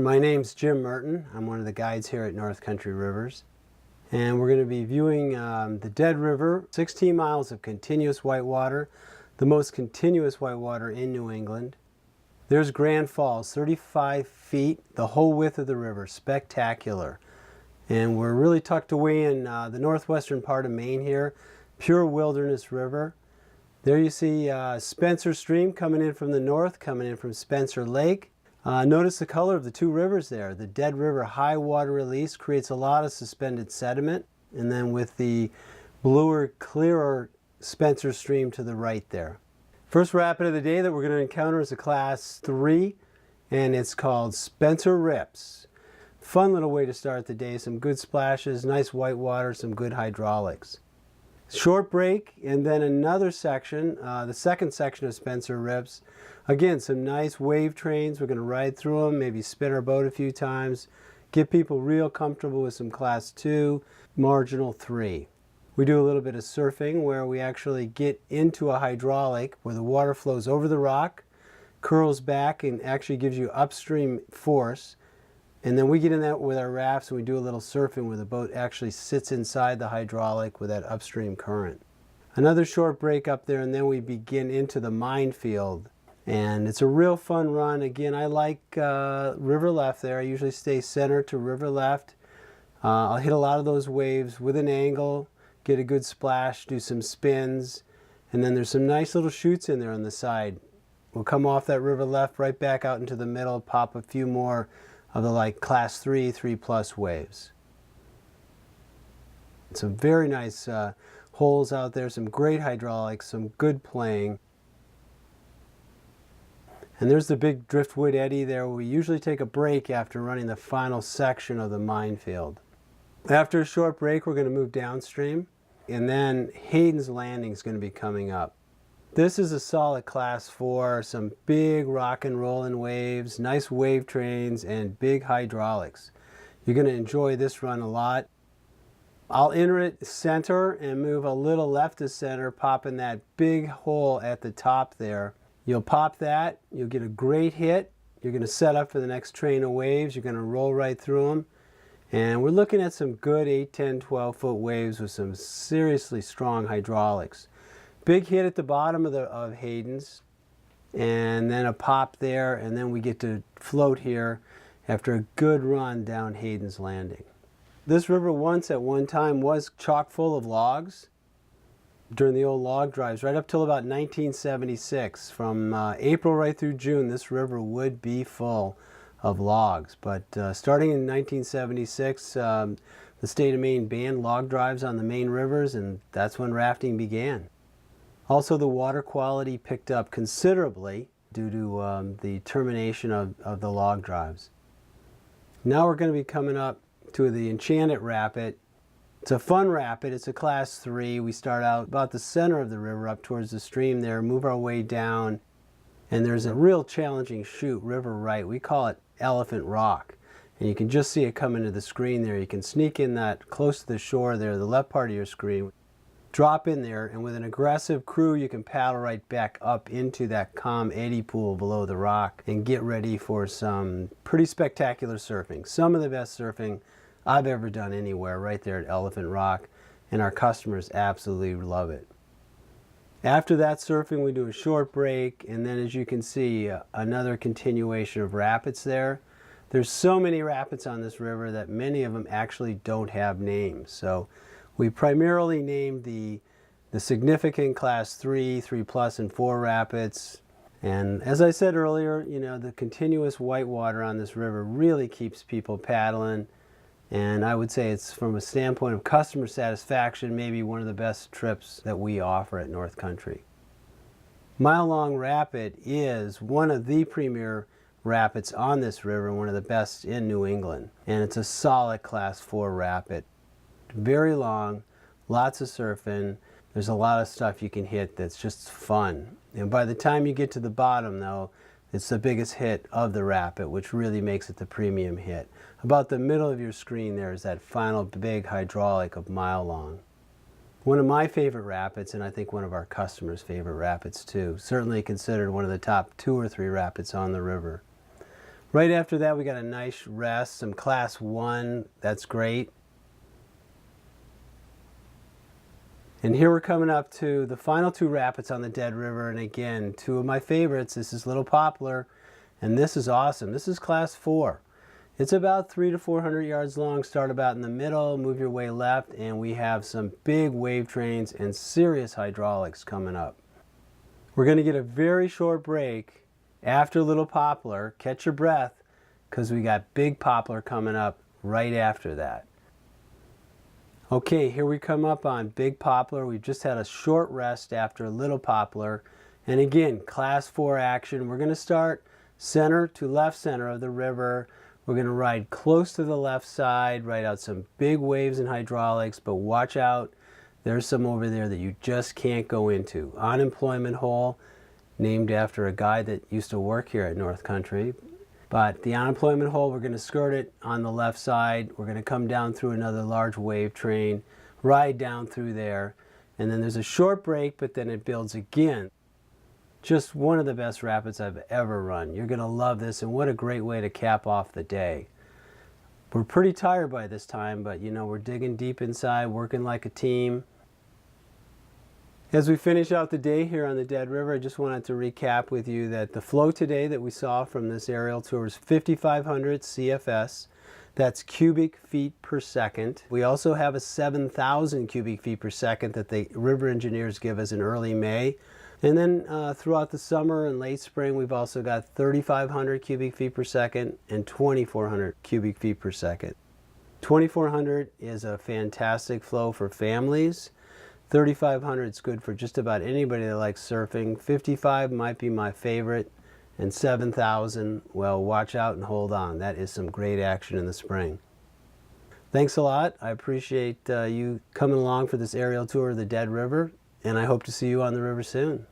My name's Jim Merton. I'm one of the guides here at North Country Rivers. And we're going to be viewing the Dead River, 16 miles of continuous whitewater, the most continuous whitewater in New England. There's Grand Falls, 35 feet, the whole width of the river, spectacular. And we're really tucked away in the northwestern part of Maine here, pure wilderness river. There you see Spencer Stream coming in from the north, coming in from Spencer Lake. Notice the color of the two rivers there. The Dead River high water release creates a lot of suspended sediment, and then with the bluer, clearer Spencer Stream to the right there. First rapid of the day that we're going to encounter is a Class 3, and it's called Spencer Rips. Fun little way to start the day. Some good splashes, nice white water, some good hydraulics. Short break, and then another section, the second section of Spencer Rips. Again, some nice wave trains. We're going to ride through them, maybe spin our boat a few times, get people real comfortable with some Class 2, Marginal 3. We do a little bit of surfing where we actually get into a hydraulic where the water flows over the rock, curls back, and actually gives you upstream force. And then we get in that with our rafts and we do a little surfing where the boat actually sits inside the hydraulic with that upstream current. Another short break up there, and then we begin into the minefield. And it's a real fun run. Again, I like river left there. I usually stay center to river left. I'll hit a lot of those waves with an angle, get a good splash, do some spins, and then there's some nice little chutes in there on the side. We'll come off that river left right back out into the middle, pop a few more of the Class 3, 3+ waves. Some very nice holes out there, some great hydraulics, some good playing. And there's the big driftwood eddy there. We usually take a break after running the final section of the minefield. After a short break, we're going to move downstream, and then Hayden's Landing is going to be coming up. This is a solid Class 4, some big rock and rolling waves, nice wave trains, and big hydraulics. You're going to enjoy this run a lot. I'll enter it center and move a little left to center, popping that big hole at the top there. You'll pop that, you'll get a great hit. You're going to set up for the next train of waves. You're going to roll right through them. And we're looking at some good 8, 10, 12-foot waves with some seriously strong hydraulics. Big hit at the bottom of Hayden's, and then a pop there, and then we get to float here after a good run down Hayden's Landing. This river once at one time was chock full of logs during the old log drives, right up till about 1976. From April right through June, this river would be full of logs. But starting in 1976, the state of Maine banned log drives on the main rivers, and that's when rafting began. Also, the water quality picked up considerably due to the termination of the log drives. Now we're going to be coming up to the Enchanted Rapid. It's a fun rapid. It's a Class 3. We start out about the center of the river up towards the stream there, move our way down, and there's a real challenging chute, river right. We call it Elephant Rock. And you can just see it coming to the screen there. You can sneak in that close to the shore there, the left part of your screen. Drop in there, and with an aggressive crew, you can paddle right back up into that calm eddy pool below the rock and get ready for some pretty spectacular surfing. Some of the best surfing I've ever done anywhere right there at Elephant Rock, and our customers absolutely love it. After that surfing, we do a short break, and then as you can see, another continuation of rapids there. There's so many rapids on this river that many of them actually don't have names. So we primarily named the significant Class 3, 3+, and 4 rapids. And as I said earlier, you know, the continuous whitewater on this river really keeps people paddling. And I would say it's, from a standpoint of customer satisfaction, maybe one of the best trips that we offer at North Country. Mile Long Rapid is one of the premier rapids on this river, one of the best in New England. And it's a solid Class 4 rapid. Very long, lots of surfing. There's a lot of stuff you can hit that's just fun. And by the time you get to the bottom, though, it's the biggest hit of the rapid, which really makes it the premium hit. About the middle of your screen there is that final big hydraulic of Mile Long. One of my favorite rapids, and I think one of our customers' favorite rapids too. Certainly considered one of the top 2 or 3 rapids on the river. Right after that, we got a nice rest, some class 1. That's great. And here we're coming up to the final 2 rapids on the Dead River. And again, 2 of my favorites. This is Little Poplar, and this is awesome. This is class 4. It's about 300 to 400 yards long. Start about in the middle, move your way left, and we have some big wave trains and serious hydraulics coming up. We're going to get a very short break after Little Poplar. Catch your breath, because we got Big Poplar coming up right after that. Okay, here we come up on Big Poplar. We've just had a short rest after Little Poplar. And again, class 4 action. We're going to start center to left center of the river. We're going to ride close to the left side, ride out some big waves and hydraulics, but watch out. There's some over there that you just can't go into. Unemployment Hole, named after a guy that used to work here at North Country. But the Unemployment Hole, we're going to skirt it on the left side. We're going to come down through another large wave train, ride down through there, and then there's a short break, but then it builds again. Just one of the best rapids I've ever run. You're going to love this, and what a great way to cap off the day. We're pretty tired by this time, but you know, we're digging deep inside, working like a team. As we finish out the day here on the Dead River, I just wanted to recap with you that the flow today that we saw from this aerial tour is 5,500 CFS. That's cubic feet per second. We also have a 7,000 cubic feet per second that the river engineers give us in early May. And then throughout the summer and late spring, we've also got 3,500 cubic feet per second and 2,400 cubic feet per second. 2,400 is a fantastic flow for families. 3,500 is good for just about anybody that likes surfing. 55 might be my favorite. And 7,000, well, watch out and hold on. That is some great action in the spring. Thanks a lot. I appreciate you coming along for this aerial tour of the Dead River, and I hope to see you on the river soon.